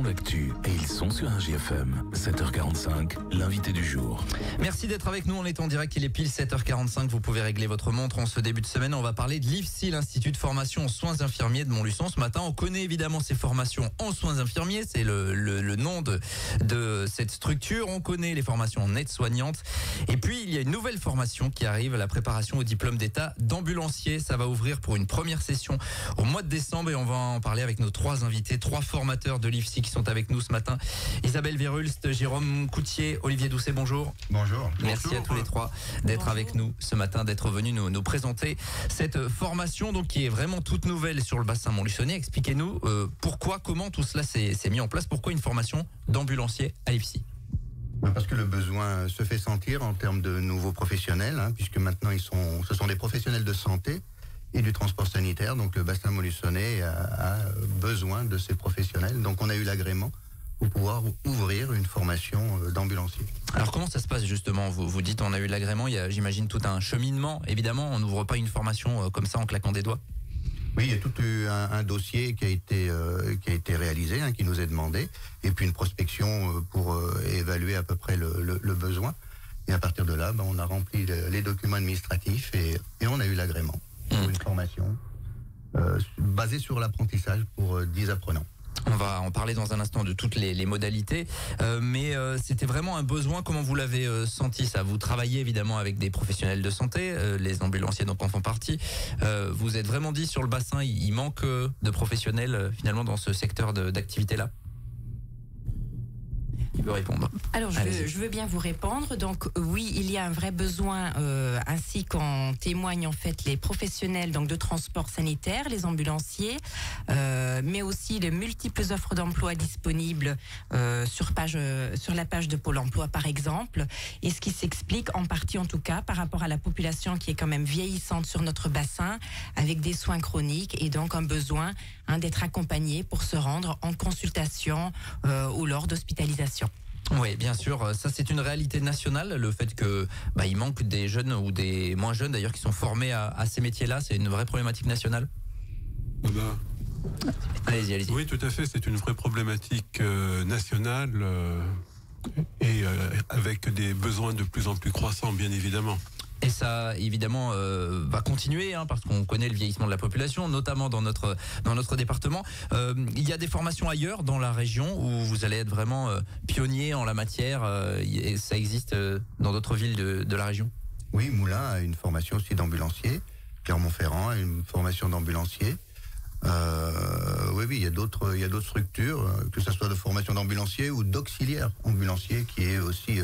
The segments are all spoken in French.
font l'actu et ils sont sur RJFM. 7h45, l'invité du jour. Merci d'être avec nous, on est en direct, il est pile 7h45, vous pouvez régler votre montre en ce début de semaine. On va parler de l'IFSI, l'Institut de formation en soins infirmiers de Montluçon. Ce matin, on connaît évidemment ces formations en soins infirmiers, c'est le nom de cette structure. On connaît les formations en aide-soignante. Et puis, il y a une nouvelle formation qui arrive, la préparation au diplôme d'état d'ambulancier. Ça va ouvrir pour une première session au mois de décembre et on va en parler avec nos trois invités, trois formateurs de l'IFSI qui sont avec nous ce matin. Isabelle Verhulst, Jérôme Coutier, Olivier Doucet, bonjour. Bonjour. Merci à tous les trois d'être avec nous ce matin, d'être venus nous présenter cette formation donc qui est vraiment toute nouvelle sur le bassin montluçonnais. Expliquez-nous pourquoi, comment tout cela s'est mis en place, pourquoi une formation d'ambulancier à l'IFSI. Parce que le besoin se fait sentir en termes de nouveaux professionnels, puisque maintenant ce sont des professionnels de santé et du transport sanitaire. Donc le bassin montluçonnais a besoin de ces professionnels. Donc on a eu l'agrément pour pouvoir ouvrir une formation d'ambulancier. Alors comment ça se passe justement ? Vous dites on a eu l'agrément, il y a j'imagine tout un cheminement. Évidemment, on n'ouvre pas une formation comme ça en claquant des doigts. Oui, il y a tout un dossier qui a été réalisé, qui nous est demandé, et puis une prospection pour évaluer à peu près le besoin. Et à partir de là, on a rempli les documents administratifs et on a eu l'agrément pour une formation basée sur l'apprentissage pour 10 apprenants. On va en parler dans un instant de toutes les modalités, mais c'était vraiment un besoin. Comment vous l'avez senti ça ? Vous travaillez évidemment avec des professionnels de santé, les ambulanciers donc en font partie. Vous êtes vraiment dit sur le bassin, il manque de professionnels finalement dans ce secteur d'activité-là ? Qui peut répondre ? Alors je veux bien vous répondre. Donc oui, il y a un vrai besoin, ainsi qu'en témoignent en fait les professionnels donc de transport sanitaire, les ambulanciers, mais aussi de multiples offres d'emploi disponibles sur la page de Pôle Emploi par exemple, et ce qui s'explique en partie en tout cas par rapport à la population qui est quand même vieillissante sur notre bassin, avec des soins chroniques et donc un besoin d'être accompagné pour se rendre en consultation ou lors d'hospitalisation. Oui, bien sûr, ça c'est une réalité nationale, le fait que il manque des jeunes ou des moins jeunes d'ailleurs qui sont formés à ces métiers-là, c'est une vraie problématique nationale. Allez-y. Oui, tout à fait, c'est une vraie problématique nationale et avec des besoins de plus en plus croissants, bien évidemment. Et ça, évidemment, va continuer, parce qu'on connaît le vieillissement de la population, notamment dans notre département. Il y a des formations ailleurs dans la région où vous allez être vraiment pionnier en la matière. Et ça existe dans d'autres villes de la région. Oui, Moulins a une formation aussi d'ambulancier. Clermont-Ferrand a une formation d'ambulancier. Oui, il y a d'autres structures, que ce soit de formation d'ambulancier ou d'auxiliaire ambulancier, qui est aussi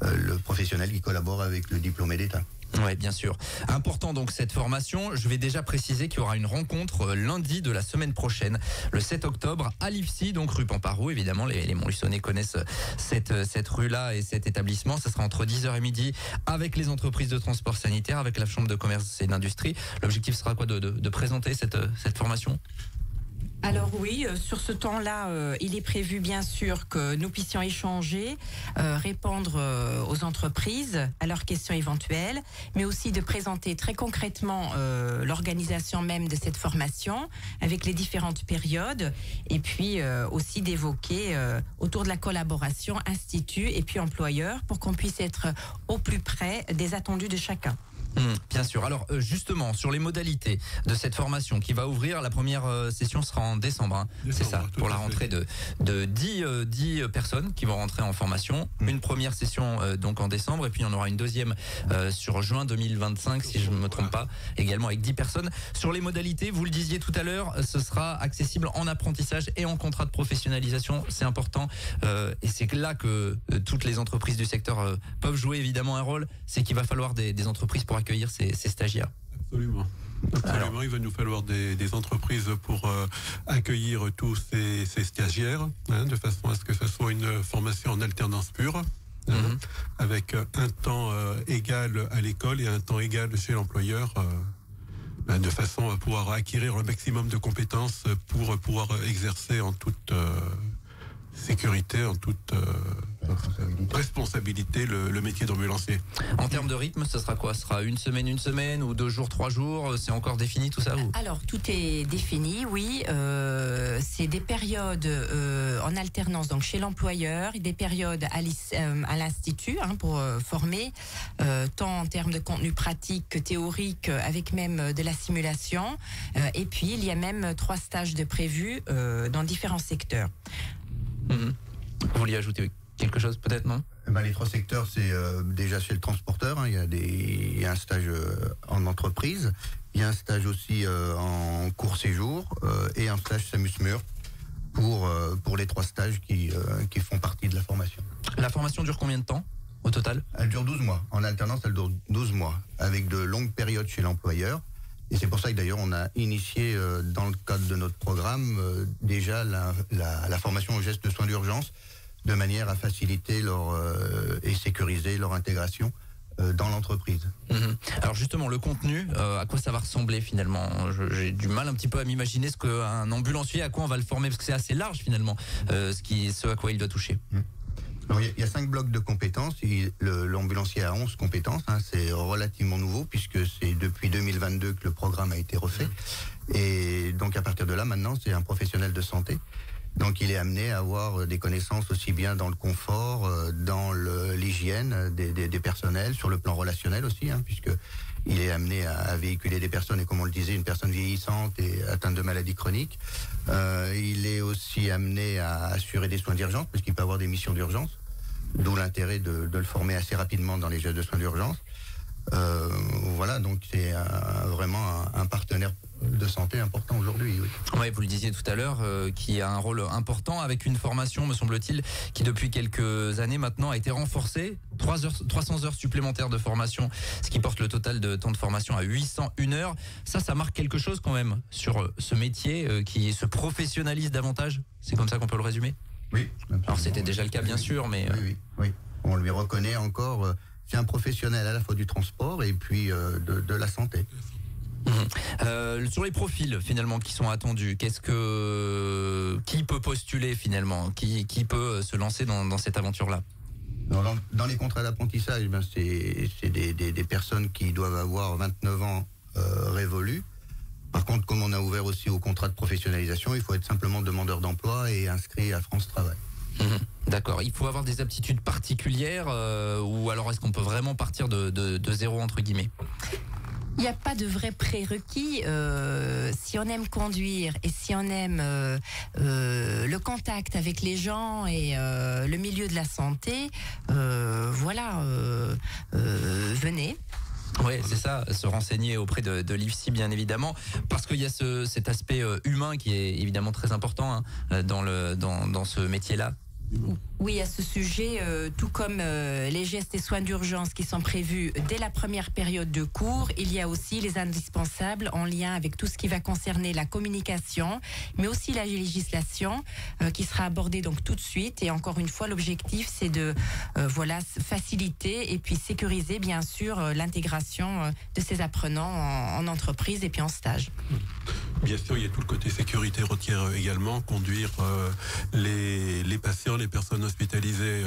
le professionnel qui collabore avec le diplômé d'État. Oui, bien sûr. Important donc cette formation. Je vais déjà préciser qu'il y aura une rencontre lundi de la semaine prochaine, le 7 octobre, à l'IFSI, donc rue Pamparou. Évidemment, les Montluçonnais connaissent cette rue-là et cet établissement. Ça sera entre 10h et midi avec les entreprises de transport sanitaire, avec la Chambre de commerce et d'industrie. L'objectif sera quoi de présenter cette formation ? Alors oui, sur ce temps-là, il est prévu bien sûr que nous puissions échanger, répondre aux entreprises à leurs questions éventuelles, mais aussi de présenter très concrètement l'organisation même de cette formation avec les différentes périodes, et puis aussi d'évoquer autour de la collaboration institut et puis employeur pour qu'on puisse être au plus près des attendus de chacun. Bien sûr. Alors justement, sur les modalités de cette formation qui va ouvrir, la première session sera en décembre. C'est ça, pour la rentrée de 10 personnes qui vont rentrer en formation. Une première session donc en décembre, et puis on aura une deuxième sur juin 2025, si je ne me trompe pas, également avec 10 personnes. Sur les modalités, vous le disiez tout à l'heure, ce sera accessible en apprentissage et en contrat de professionnalisation. C'est important, et c'est là que toutes les entreprises du secteur peuvent jouer évidemment un rôle. C'est qu'il va falloir des entreprises pour accueillir ces stagiaires. Absolument. Il va nous falloir des entreprises pour accueillir tous ces stagiaires, de façon à ce que ce soit une formation en alternance pure, avec un temps égal à l'école et un temps égal chez l'employeur, de façon à pouvoir acquérir un maximum de compétences pour pouvoir exercer en toute sécurité, en toute responsabilité le métier d'ambulancier. En termes de rythme, ce sera quoi? Ce sera une semaine ou 2 jours, 3 jours? C'est encore défini tout ça ou? Alors, tout est défini, oui. C'est des périodes en alternance, donc chez l'employeur, et des périodes à l'institut pour former, tant en termes de contenu pratique que théorique, avec même de la simulation. Et puis, il y a même 3 stages de prévus dans différents secteurs. Vous vouliez ajouter quelque chose peut-être, non? Les 3 secteurs, c'est déjà chez le transporteur. Il y a un stage en entreprise, il y a un stage aussi en court séjour et un stage SAMUSMUR pour les 3 stages qui font partie de la formation. La formation dure combien de temps au total? Elle dure 12 mois. En alternance, elle dure 12 mois, avec de longues périodes chez l'employeur. Et c'est pour ça que d'ailleurs on a initié dans le cadre de notre programme déjà la formation aux gestes de soins d'urgence, de manière à faciliter et sécuriser leur intégration dans l'entreprise. Alors justement, le contenu, à quoi ça va ressembler finalement? J'ai du mal un petit peu à m'imaginer ce qu'un ambulancier, à quoi on va le former, parce que c'est assez large finalement, ce à quoi il doit toucher. Alors, il y a 5 blocs de compétences. L'ambulancier a 11 compétences. C'est relativement nouveau puisque c'est depuis 2022 que le programme a été refait. Et donc à partir de là, maintenant, c'est un professionnel de santé. Donc il est amené à avoir des connaissances aussi bien dans le confort, dans l'hygiène des personnels, sur le plan relationnel aussi, puisque il est amené à véhiculer des personnes, et comme on le disait, une personne vieillissante et atteinte de maladies chroniques. Il est aussi amené à assurer des soins d'urgence, parce qu'il peut avoir des missions d'urgence, d'où l'intérêt de le former assez rapidement dans les gestes de soins d'urgence. Voilà, donc c'est vraiment un partenaire de santé important aujourd'hui. Oui. Ouais, vous le disiez tout à l'heure, qui a un rôle important avec une formation, me semble-t-il, qui depuis quelques années maintenant a été renforcée. 300 heures supplémentaires de formation, ce qui porte le total de temps de formation à 801 heures. Ça marque quelque chose quand même sur ce métier qui se professionnalise davantage. C'est comme ça qu'on peut le résumer? Oui. Absolument. Alors c'était déjà le cas bien sûr, mais... Oui. On lui reconnaît encore... c'est un professionnel à la fois du transport et puis de la santé. Sur les profils finalement qui sont attendus, qui peut postuler finalement, qui peut se lancer dans cette aventure-là? Dans les contrats d'apprentissage, c'est des personnes qui doivent avoir 29 ans révolus. Par contre, comme on a ouvert aussi au contrat de professionnalisation, il faut être simplement demandeur d'emploi et inscrit à France Travail. D'accord. Il faut avoir des aptitudes particulières ou alors est-ce qu'on peut vraiment partir de zéro entre guillemets? Il n'y a pas de vrai prérequis. Si on aime conduire et si on aime le contact avec les gens et le milieu de la santé, venez. Oui, c'est ça, se renseigner auprès de l'IFSI bien évidemment, parce qu'il y a cet aspect humain qui est évidemment très important dans ce métier-là. Oui, à ce sujet, tout comme les gestes et soins d'urgence qui sont prévus dès la première période de cours, il y a aussi les indispensables en lien avec tout ce qui va concerner la communication, mais aussi la législation qui sera abordée donc tout de suite. Et encore une fois, l'objectif, c'est de faciliter et puis sécuriser bien sûr l'intégration de ces apprenants en entreprise et puis en stage. Bien sûr, il y a tout le côté sécurité routière également, conduire les patients, les personnes hospitalisées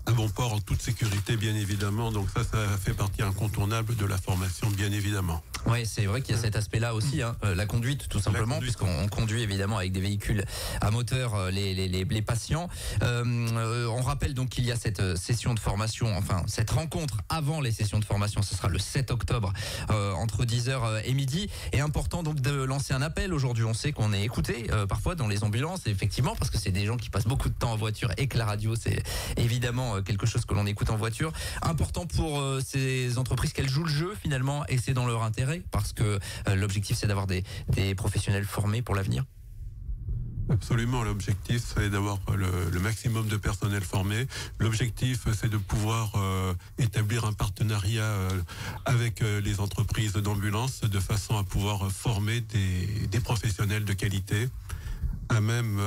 à bon port en toute sécurité, bien évidemment. Donc ça fait partie incontournable de la formation, bien évidemment. Oui, c'est vrai qu'il y a cet aspect-là aussi, la conduite tout simplement, puisqu'on conduit évidemment avec des véhicules à moteur les patients. On rappelle donc qu'il y a cette session de formation, enfin cette rencontre avant les sessions de formation, ce sera le 7 octobre entre 10h et midi. Et important donc de lancer un appel aujourd'hui. On sait qu'on est écouté parfois dans les ambulances, effectivement, parce que c'est des gens qui passent beaucoup de temps en voiture et que la radio c'est évidemment quelque chose que l'on écoute en voiture. Important pour ces entreprises qu'elles jouent le jeu finalement, et c'est dans leur intérêt, parce que l'objectif c'est d'avoir des professionnels formés pour l'avenir. Absolument, l'objectif c'est d'avoir le maximum de personnel formé. L'objectif c'est de pouvoir établir un partenariat avec les entreprises d'ambulance de façon à pouvoir former des professionnels de qualité à même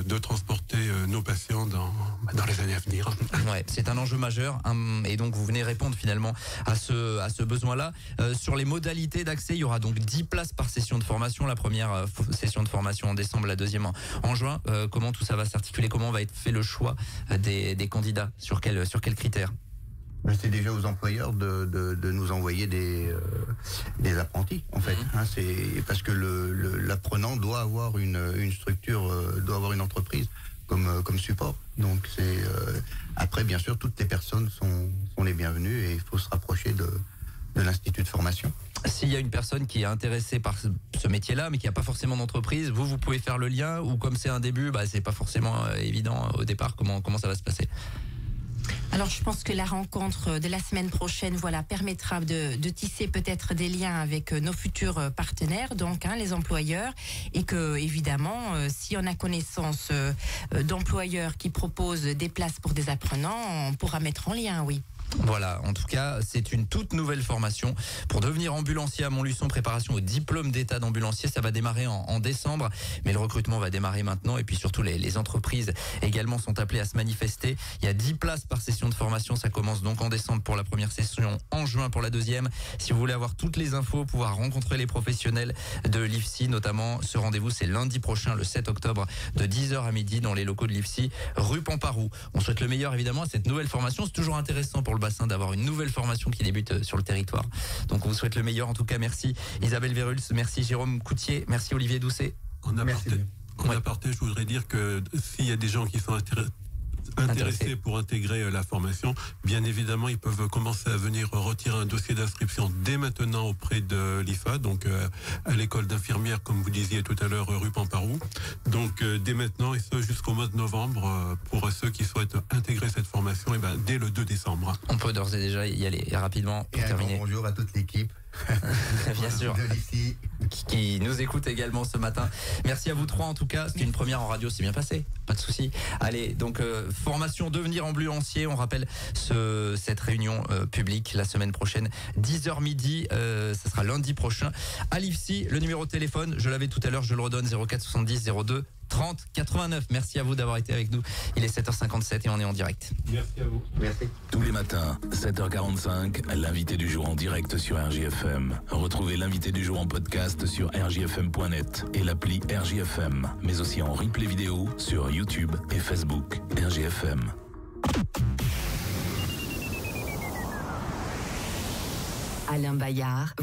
de transporter nos patients dans les années à venir. Ouais, c'est un enjeu majeur et donc vous venez répondre finalement à ce besoin-là. Sur les modalités d'accès, il y aura donc 10 places par session de formation. La première session de formation en décembre, la deuxième en juin. Comment tout ça va s'articuler? Comment va être fait le choix des candidats? Sur quels critères? C'est déjà aux employeurs de nous envoyer des apprentis, en fait. C'est parce que l'apprenant doit avoir une structure, doit avoir une entreprise comme support. Donc après, bien sûr, toutes les personnes sont les bienvenues et il faut se rapprocher de l'institut de formation. S'il y a une personne qui est intéressée par ce métier-là, mais qui n'a pas forcément d'entreprise, vous pouvez faire le lien, ou comme c'est un début, c'est pas forcément évident au départ. Comment ça va se passer? Alors je pense que la rencontre de la semaine prochaine permettra de tisser peut-être des liens avec nos futurs partenaires, donc les employeurs, et que évidemment si on a connaissance d'employeurs qui proposent des places pour des apprenants, on pourra mettre en lien, oui. Voilà, en tout cas, c'est une toute nouvelle formation pour devenir ambulancier à Montluçon, préparation au diplôme d'état d'ambulancier. Ça va démarrer en décembre, mais le recrutement va démarrer maintenant. Et puis surtout, les entreprises également sont appelées à se manifester. Il y a 10 places par session de formation. Ça commence donc en décembre pour la première session, en juin pour la deuxième. Si vous voulez avoir toutes les infos, pouvoir rencontrer les professionnels de l'IFSI, notamment, ce rendez-vous, c'est lundi prochain, le 7 octobre, de 10h à midi, dans les locaux de l'IFSI, rue Pamparou. On souhaite le meilleur, évidemment, à cette nouvelle formation. C'est toujours intéressant pour le bassin d'avoir une nouvelle formation qui débute sur le territoire. Donc on vous souhaite le meilleur. En tout cas, merci Isabelle Véruls, merci Jérôme Coutier, merci Olivier Doucet. En aparté, je voudrais dire que s'il y a des gens qui sont intéressés pour intégrer la formation, bien évidemment, ils peuvent commencer à venir retirer un dossier d'inscription dès maintenant auprès de l'IFA, donc à l'école d'infirmière, comme vous disiez tout à l'heure, rue Pamparou. Donc dès maintenant, et ce jusqu'au mois de novembre, pour ceux qui souhaitent intégrer cette formation, dès le 2 décembre. On peut d'ores et déjà y aller rapidement pour terminer. Bonjour à toute l'équipe. Bien sûr, qui nous écoute également ce matin. Merci à vous trois en tout cas, c'était une première en radio, c'est bien passé, pas de souci. Allez, donc formation devenir ambulancier, on rappelle cette réunion publique la semaine prochaine, 10h midi, ça sera lundi prochain à l'IFSI. Le numéro de téléphone, je l'avais tout à l'heure, je le redonne, 04 70 02 30 89. Merci à vous d'avoir été avec nous. Il est 7h57 et on est en direct. Merci à vous. Merci. Tous les matins, 7h45, l'invité du jour en direct sur RJFM. Retrouvez l'invité du jour en podcast sur rjfm.net et l'appli RJFM, mais aussi en replay vidéo sur YouTube et Facebook. RJFM. Alain Bayard,